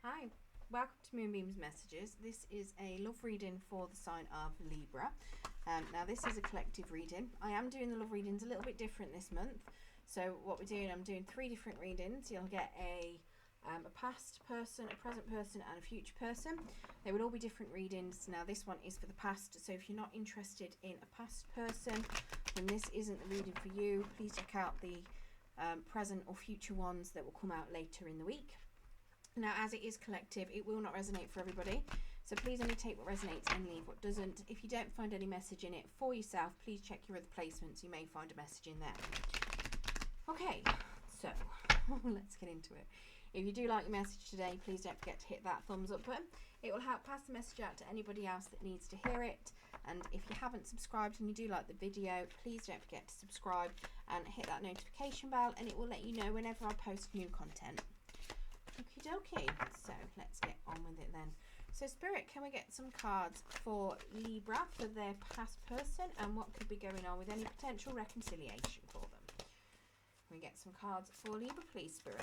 Hi, welcome to Moonbeam's Messages. This is a love reading for the sign of Libra. Now this is a collective reading. I am doing the love readings a little bit different this month. So what we're doing, I'm doing 3 different readings. You'll get a past person, a present person and a future person. They will all be different readings. Now this one is for the past, so if you're not interested in a past person, then this isn't the reading for you. Please check out the present or future ones that will come out later in the week. Now, as it is collective, it will not resonate for everybody. So please only take what resonates and leave what doesn't. If you don't find any message in it for yourself, please check your other placements. You may find a message in there. Okay, so let's get into it. If you do like your message today, please don't forget to hit that thumbs up button. It will help pass the message out to anybody else that needs to hear it. And if you haven't subscribed and you do like the video, please don't forget to subscribe and hit that notification bell, and it will let you know whenever I post new content. Okie dokie, so let's get on with it then. So Spirit, can we get some cards for Libra, for their past person, and what could be going on with any potential reconciliation for them? Can we get some cards for Libra, please, Spirit?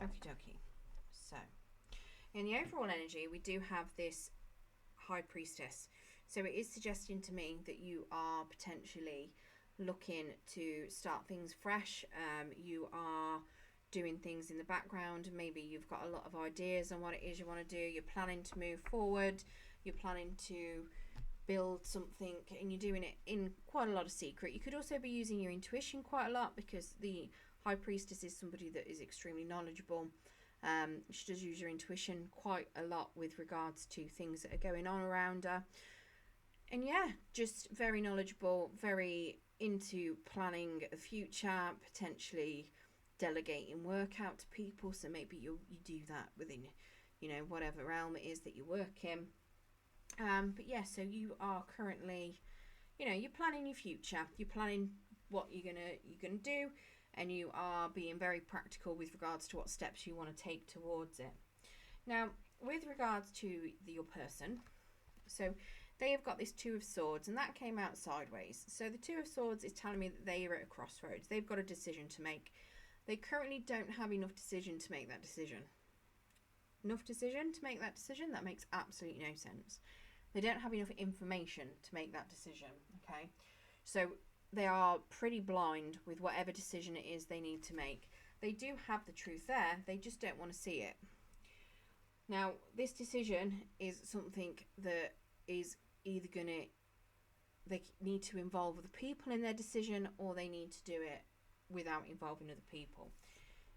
Okie dokie. So, in the overall energy, we do have this High Priestess. So it is suggesting to me that you are potentially looking to start things fresh. You are doing things in the background. Maybe you've got a lot of ideas on what it is you want to do. You're planning to move forward. You're planning to build something, and you're doing it in quite a lot of secret. You could also be using your intuition quite a lot, because the High Priestess is somebody that is extremely knowledgeable. She does use your intuition quite a lot with regards to things that are going on around her. And yeah, just very knowledgeable, very into planning a future, potentially delegating work out to people. So maybe you do that within, whatever realm it is that you work in. But yeah, so you are currently, you're planning your future. You're planning what you're gonna do, and you are being very practical with regards to what steps you want to take towards it. Now, with regards to your person, so they have got this Two of Swords, and that came out sideways. So the Two of Swords is telling me that they are at a crossroads. They've got a decision to make. They currently don't have enough decision to make that decision. Enough decision to make that decision? That makes absolutely no sense. They don't have enough information to make that decision, okay? So they are pretty blind with whatever decision it is they need to make. They do have the truth there, they just don't want to see it. Now, this decision is something that is either they need to involve other people in their decision, or they need to do it without involving other people.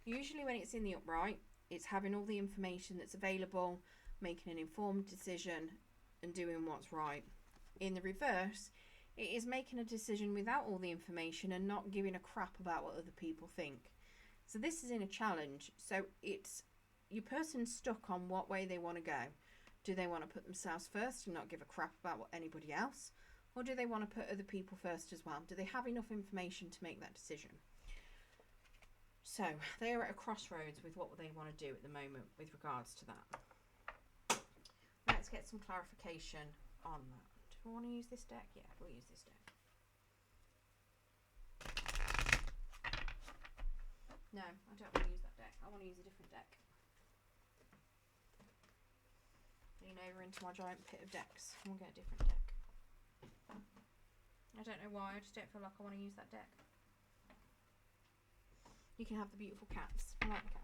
Usually when it's in the upright, it's having all the information that's available, making an informed decision, and doing what's right. In the reverse, it is making a decision without all the information and not giving a crap about what other people think. So this is in a challenge. So it's your person's stuck on what way they want to go. Do they want to put themselves first and not give a crap about what anybody else? Or do they want to put other people first as well? Do they have enough information to make that decision? So they are at a crossroads with what they want to do at the moment with regards to that. Let's get some clarification on that. Do we want to use this deck? Yeah, we'll use this deck. No, I don't want to use that deck. I want to use a different deck. Lean over into my giant pit of decks and we'll get a different deck. I don't know why, I just don't feel like I want to use that deck. You can have the beautiful cats. I like the cats.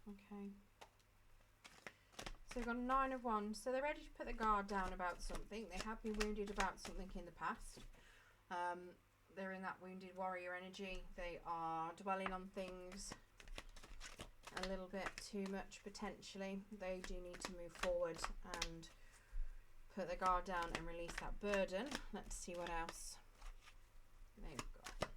Okay. So we've got 9 of Wands. So they're ready to put the guard down about something. They have been wounded about something in the past. They're in that wounded warrior energy. They are dwelling on things a little bit too much potentially. They do need to move forward and put the guard down and release that burden. Let's see what else they've got.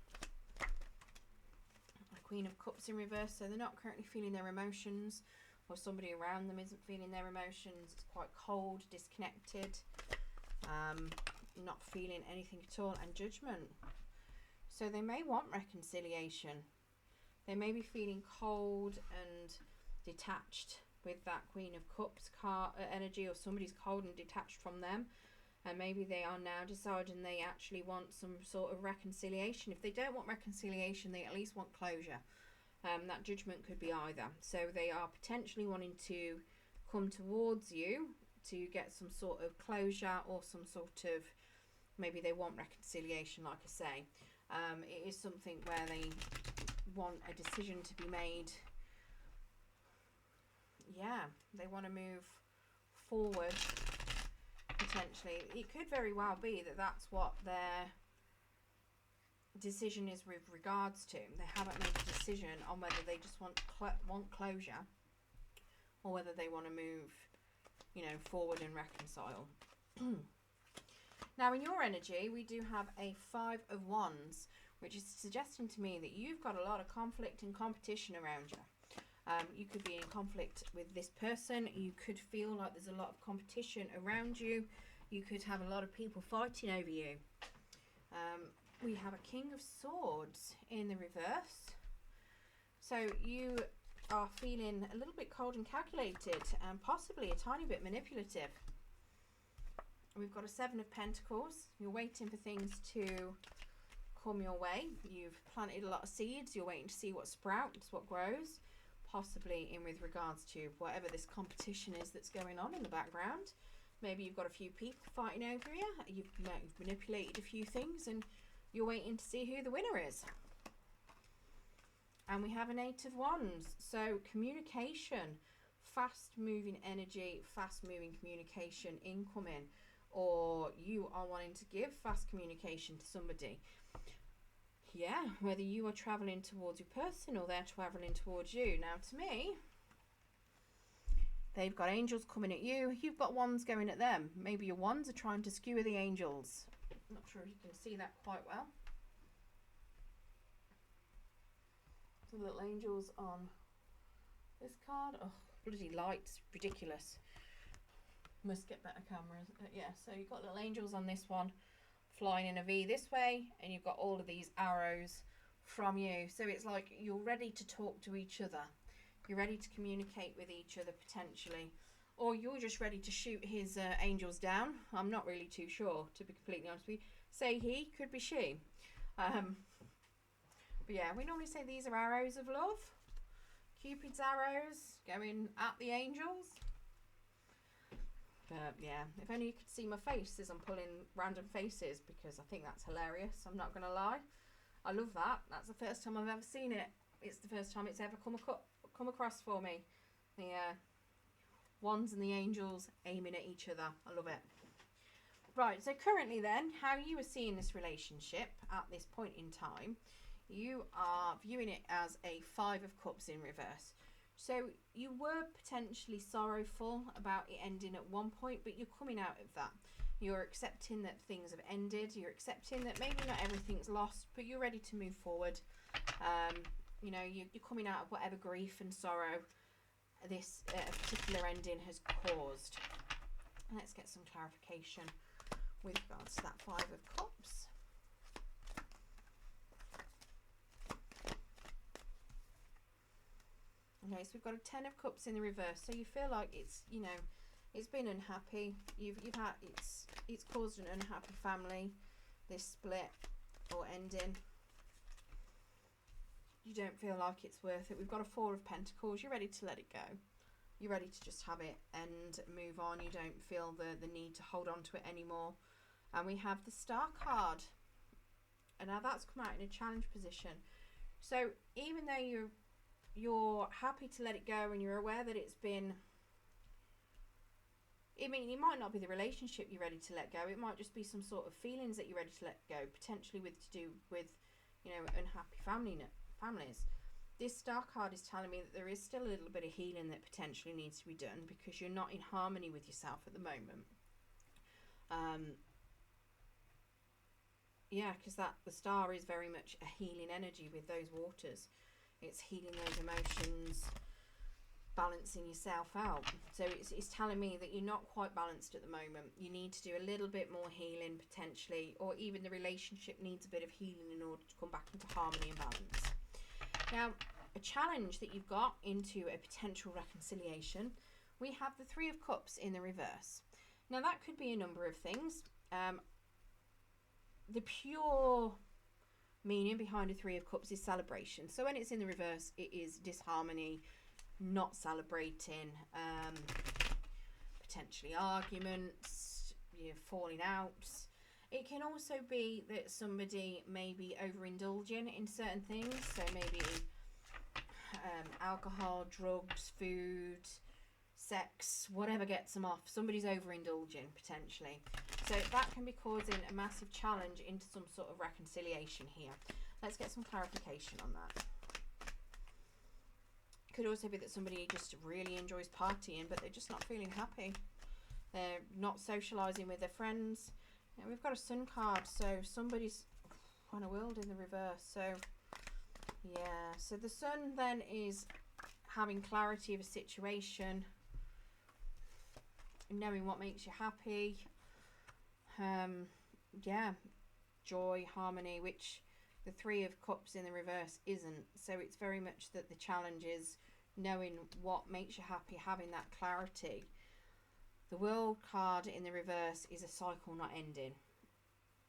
The Queen of Cups in reverse, so they're not currently feeling their emotions, or somebody around them isn't feeling their emotions. It's quite cold, disconnected, not feeling anything at all, and Judgment. So they may want reconciliation. They may be feeling cold and detached with that Queen of Cups energy, or somebody's cold and detached from them, and maybe they are now deciding they actually want some sort of reconciliation. If they don't want reconciliation, they at least want closure. That Judgment could be either. So they are potentially wanting to come towards you to get some sort of closure, or some sort of, maybe they want reconciliation, like I say. It is something where they want a decision to be made. Yeah, they want to move forward, potentially. It could very well be that that's what their decision is with regards to. They haven't made a decision on whether they just want closure, or whether they want to move, you know, forward and reconcile. Now, in your energy, we do have a 5 of Wands, which is suggesting to me that you've got a lot of conflict and competition around you. You could be in conflict with this person. You could feel like there's a lot of competition around you. You could have a lot of people fighting over you. We have a King of Swords in the reverse. So you are feeling a little bit cold and calculated, and possibly a tiny bit manipulative. We've got a 7 of Pentacles. You're waiting for things to come your way. You've planted a lot of seeds. You're waiting to see what sprouts, what grows, possibly in with regards to whatever this competition is that's going on in the background. Maybe you've got a few people fighting over you. You've manipulated a few things, and you're waiting to see who the winner is. And we have an 8 of Wands. So communication, fast moving energy, fast moving communication incoming, or you are wanting to give fast communication to somebody. Yeah, whether you are traveling towards your person or they're traveling towards you. Now, to me, they've got angels coming at you. You've got wands going at them. Maybe your wands are trying to skewer the angels. I'm not sure if you can see that quite well. The little angels on this card. Oh, bloody lights, ridiculous. Must get better cameras. Yeah, so you've got little angels on this one, flying in a V this way, and you've got all of these arrows from you. So it's like you're ready to talk to each other. You're ready to communicate with each other, potentially. Or you're just ready to shoot his angels down. I'm not really too sure, to be completely honest with you. Say he, could be she. But yeah, we normally say these are arrows of love. Cupid's arrows going at the angels. Yeah, if only you could see my face as I'm pulling random faces, because I think that's hilarious. I'm not going to lie. I love that. That's the first time I've ever seen it. It's the first time it's ever come across for me. The wands and the angels aiming at each other. I love it. Right, so currently then, how you are seeing this relationship at this point in time, you are viewing it as a 5 of Cups in reverse. So you were potentially sorrowful about it ending at one point, but you're coming out of that. You're accepting that things have ended. You're accepting that maybe not everything's lost, but you're ready to move forward. You know, you're coming out of whatever grief and sorrow this particular ending has caused. Let's get some clarification with regards to that 5 of Cups. Okay, so we've got a 10 of Cups in the reverse. So you feel like it's, you know, it's been unhappy. You've had, it's caused an unhappy family, this split or ending. You don't feel like it's worth it. We've got a 4 of Pentacles. You're ready to let it go. You're ready to just have it and move on. You don't feel the need to hold on to it anymore. And we have the Star card. And now that's come out in a challenge position. So even though you're happy to let it go and you're aware that it's been, I mean, it might not be the relationship you're ready to let go. It might just be some sort of feelings that you're ready to let go, potentially to do with, you know, unhappy families. This Star card is telling me that there is still a little bit of healing that potentially needs to be done, because you're not in harmony with yourself at the moment. Yeah, because the star is very much a healing energy with those waters. It's healing those emotions, balancing yourself out. So it's telling me that you're not quite balanced at the moment. You need to do a little bit more healing potentially, or even the relationship needs a bit of healing in order to come back into harmony and balance. Now, a challenge that you've got into a potential reconciliation, we have the Three of Cups in the reverse. Now, that could be a number of things. The pure meaning behind a Three of Cups is celebration. So when it's in the reverse, it is disharmony, not celebrating, potentially arguments, falling out. It can also be that somebody may be overindulging in certain things. So maybe alcohol, drugs, food, sex, whatever gets them off. Somebody's overindulging potentially. So that can be causing a massive challenge into some sort of reconciliation here. Let's get some clarification on that. Could also be that somebody just really enjoys partying, but they're just not feeling happy. They're not socialising with their friends. And we've got a Sun card, so somebody's on a world in the reverse. So yeah, so the Sun then is having clarity of a situation, knowing what makes you happy. Yeah, joy, harmony, which the Three of Cups in the reverse isn't. So it's very much that the challenge is knowing what makes you happy, having that clarity. The World card in the reverse is a cycle not ending.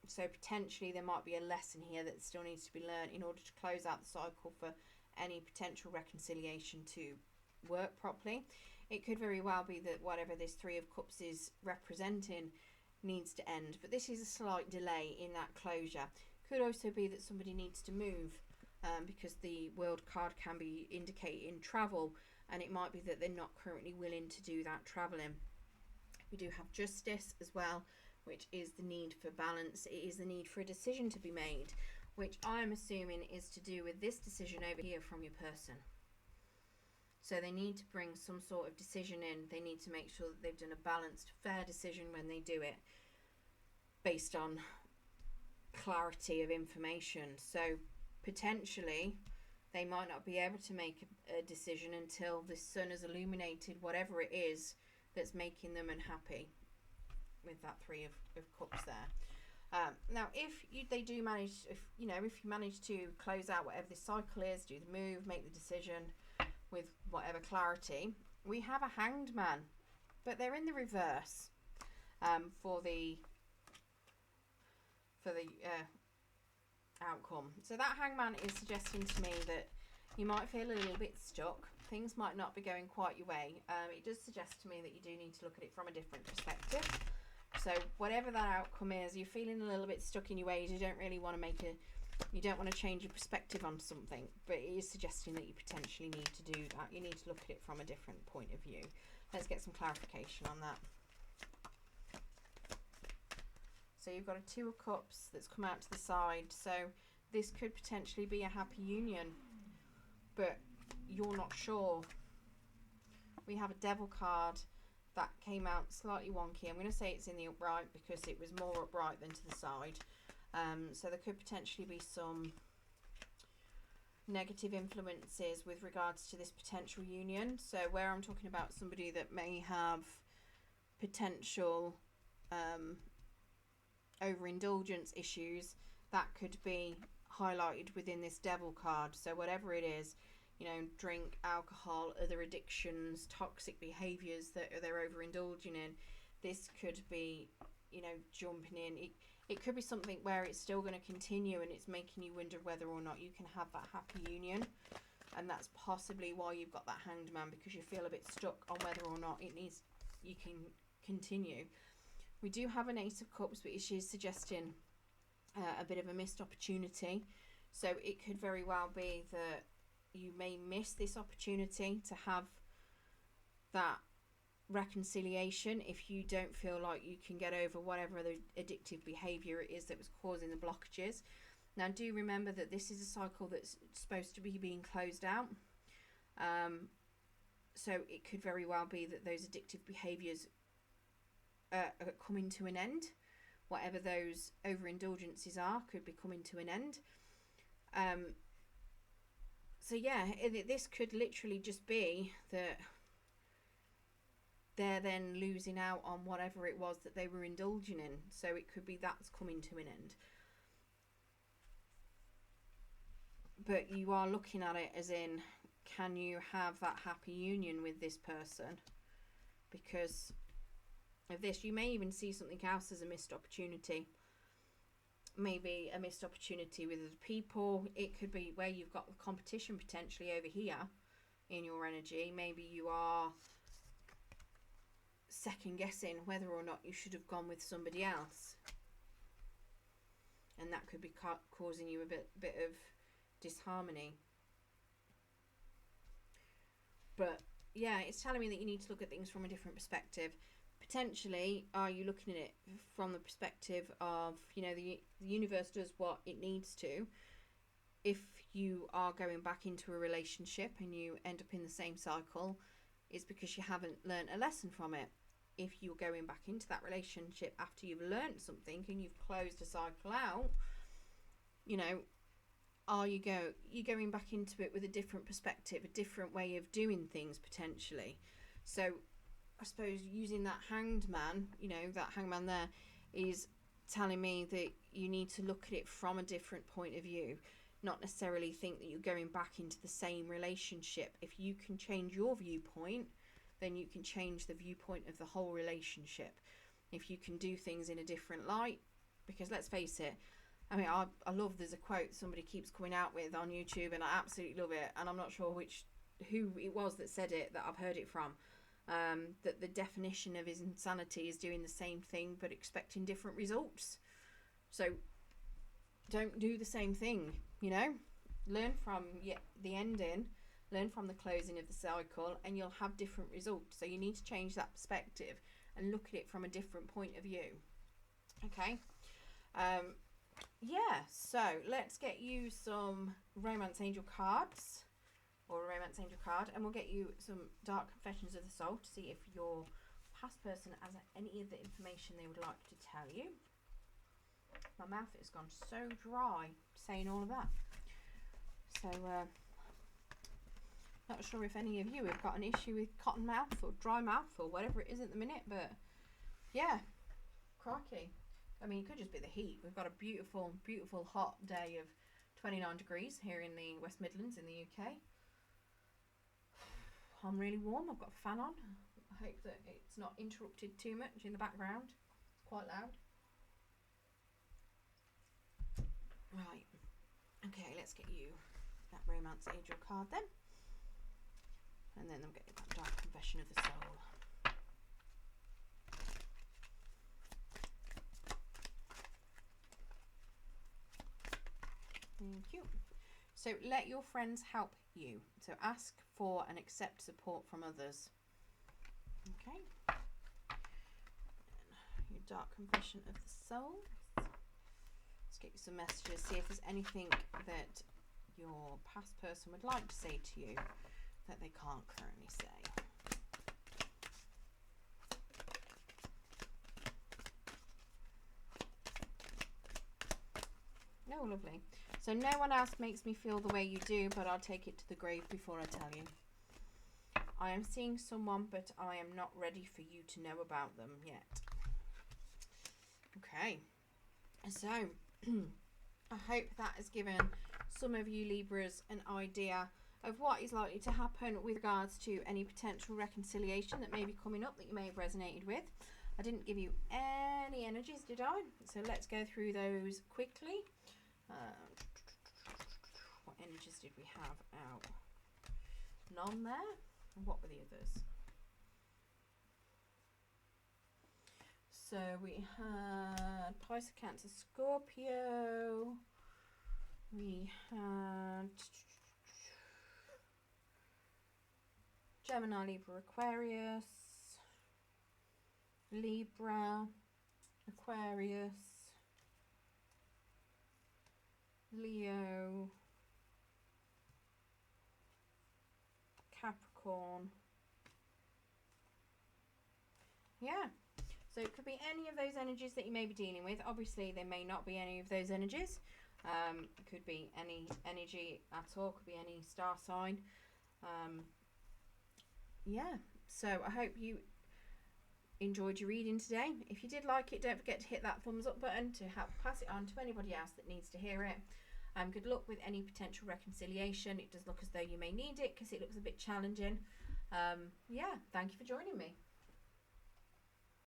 So potentially there might be a lesson here that still needs to be learned in order to close out the cycle for any potential reconciliation to work properly. It could very well be that whatever this Three of Cups is representing needs to end, but this is a slight delay in that closure. Could also be that somebody needs to move, because the World card can be indicating travel, and it might be that they're not currently willing to do that traveling. We do have Justice as well, which is the need for balance. It is the need for a decision to be made, which I'm assuming is to do with this decision over here from your person. So they need to bring some sort of decision in. They need to make sure that they've done a balanced, fair decision when they do it, based on clarity of information. So potentially they might not be able to make a decision until the Sun has illuminated whatever it is that's making them unhappy, with that Three of Cups there. Now, if you manage to close out whatever this cycle is, do the move, make the decision with whatever clarity, we have a Hanged Man, but they're in the reverse for the outcome. So that Hangman is suggesting to me that you might feel a little bit stuck. Things might not be going quite your way. It does suggest to me that you do need to look at it from a different perspective. So whatever that outcome is, you're feeling a little bit stuck in your ways. You don't really want to you don't want to change your perspective on something, but it is suggesting that you potentially need to do that. You need to look at it from a different point of view. Let's get some clarification on that. So you've got a Two of Cups that's come out to the side. So this could potentially be a happy union, but you're not sure. We have a Devil card that came out slightly wonky. I'm going to say it's in the upright because it was more upright than to the side. So there could potentially be some negative influences with regards to this potential union. So where I'm talking about somebody that may have potential overindulgence issues, that could be highlighted within this Devil card. So whatever it is, drink, alcohol, other addictions, toxic behaviours that they're overindulging in, this could be, jumping in. It could be something where it's still going to continue and it's making you wonder whether or not you can have that happy union. And that's possibly why you've got that Hanged Man, because you feel a bit stuck on whether or not you can continue. We do have an Ace of Cups, which is suggesting a bit of a missed opportunity. So it could very well be that you may miss this opportunity to have that reconciliation if you don't feel like you can get over whatever the addictive behaviour it is that was causing the blockages. Now, do remember that this is a cycle that's supposed to be being closed out. So it could very well be that those addictive behaviours coming to an end. Whatever those overindulgences are could be coming to an end. So yeah, this could literally just be that they're then losing out on whatever it was that they were indulging in. So it could be that's coming to an end. But you are looking at it as in, can you have that happy union with this person? Because of this, you may even see something else as a missed opportunity. Maybe a missed opportunity with other people. It could be where you've got the competition potentially over here in your energy. Maybe you are second guessing whether or not you should have gone with somebody else, and that could be causing you a bit of disharmony. But yeah, it's telling me that you need to look at things from a different perspective. Potentially, are you looking at it from the perspective of, you know, the universe does what it needs to. If you are going back into a relationship and you end up in the same cycle, it's because you haven't learned a lesson from it. If you're going back into that relationship after you've learned something and you've closed a cycle out, you know, you're going back into it with a different perspective, a different way of doing things potentially. So I suppose using that hanged man, you know, that hangman there is telling me that you need to look at it from a different point of view, not necessarily think that you're going back into the same relationship. If you can change your viewpoint, then you can change the viewpoint of the whole relationship. If you can do things in a different light, because let's face it, I mean, I love, there's a quote somebody keeps coming out with on YouTube, and I absolutely love it, and I'm not sure who it was that said it, that I've heard it from, that the definition of his insanity is doing the same thing but expecting different results. So don't do the same thing, you know. Learn from the ending, learn from the closing of the cycle, and you'll have different results. So you need to change that perspective and look at it from a different point of view. Okay. Yeah, so let's get you some Romance Angel cards, or a Romance Angel card, and we'll get you some Dark Confessions of the Soul to see if your past person has any of the information they would like to tell you. My mouth has gone so dry saying all of that. So, not sure if any of you have got an issue with cotton mouth or dry mouth or whatever it is at the minute, but yeah, crikey. I mean, it could just be the heat. We've got a beautiful, beautiful hot day of 29 degrees here in the West Midlands in the UK. I'm really warm. I've got a fan on. I hope that it's not interrupted too much in the background. It's quite loud. Right. Okay, let's get you that Romance Angel card then. And then I'll get you that Dark Confession of the Soul. Thank you. So let your friends help you. So ask for and accept support from others. Okay. And your Dark Confession of the Soul. Let's get you some messages. See if there's anything that your past person would like to say to you that they can't currently say. Oh, lovely. So no one else makes me feel the way you do, but I'll take it to the grave before I tell you. I am seeing someone, but I am not ready for you to know about them yet. Okay. So, I hope that has given some of you Libras an idea of what is likely to happen with regards to any potential reconciliation that may be coming up that you may have resonated with. I didn't give you any energies, did I? So let's go through those quickly. What energies did we have out? None there. And what were the others? So we had Pisces, Cancer, Scorpio. We had Gemini, Libra, Aquarius. Libra, Aquarius. Leo, Capricorn. Yeah, so So it could be any of those energies that you may be dealing with. Obviously, there may not be any of those energies. It could be any energy at all. Could be any star sign. Yeah. So I hope you enjoyed your reading today. If you did like it, don't forget to hit that thumbs up button to help pass it on to anybody else that needs to hear it. Good luck with any potential reconciliation. It does look as though you may need it because it looks a bit challenging. Yeah, thank you for joining me.